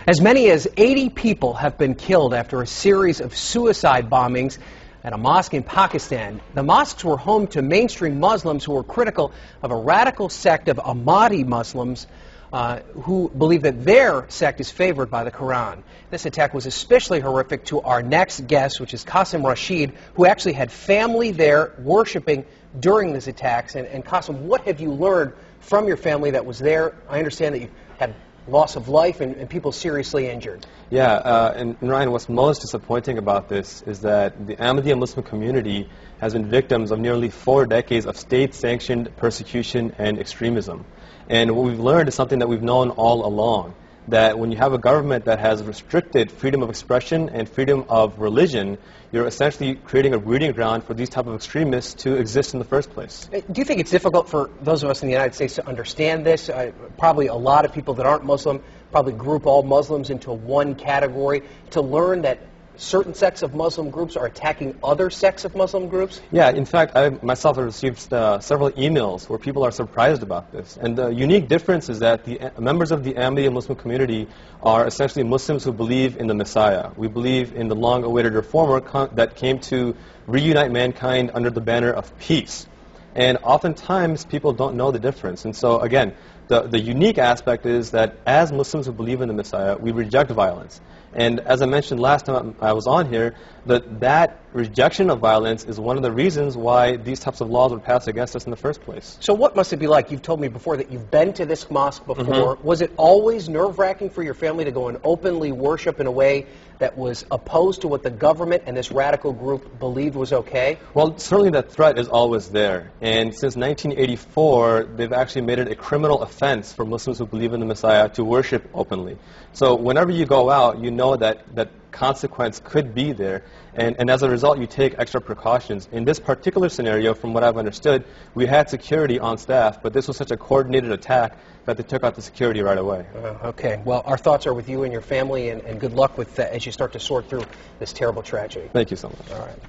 As many as 80 people have been killed after a series of suicide bombings at a mosque in Pakistan. The mosques were home to mainstream Muslims who were critical of a radical sect of Ahmadi Muslims who believe that their sect is favored by the Quran. This attack was especially horrific to our next guest, which is Qasim Rashid, who actually had family there worshiping during these attacks. And Qasim, what have you learned from your family that was there? I understand that you had loss of life and people seriously injured. Yeah, and Ryan, what's most disappointing about this is that the Ahmadiyya Muslim community has been victims of nearly 4 decades of state-sanctioned persecution and extremism. And what we've learned is something that we've known all along, that when you have a government that has restricted freedom of expression and freedom of religion, you're essentially creating a breeding ground for these type of extremists to exist in the first place. Do you think it's difficult for those of us in the United States to understand this? Probably a lot of people that aren't Muslim probably group all Muslims into one category. To learn that certain sects of Muslim groups are attacking other sects of Muslim groups? Yeah, in fact, I myself have received several emails where people are surprised about this. And the unique difference is that the members of the Ahmadiyya Muslim community are essentially Muslims who believe in the Messiah. We believe in the long-awaited reformer that came to reunite mankind under the banner of peace. And oftentimes, people don't know the difference. And so, again, the unique aspect is that as Muslims who believe in the Messiah, we reject violence. And as I mentioned last time I was on here, that rejection of violence is one of the reasons why these types of laws were passed against us in the first place. So what must it be like? You've told me before that you've been to this mosque before. Was it always nerve-wracking for your family to go and openly worship in a way that was opposed to what the government and this radical group believed was okay? Well, certainly that threat is always there. And since 1984, they've actually made it a criminal offense for Muslims who believe in the Messiah to worship openly. So whenever you go out, you know that consequence could be there. And as a result, you take extra precautions. In this particular scenario, from what I've understood, we had security on staff, but this was such a coordinated attack that they took out the security right away. Okay. Well, our thoughts are with you and your family, and good luck with as you start to sort through this terrible tragedy. Thank you so much. All right.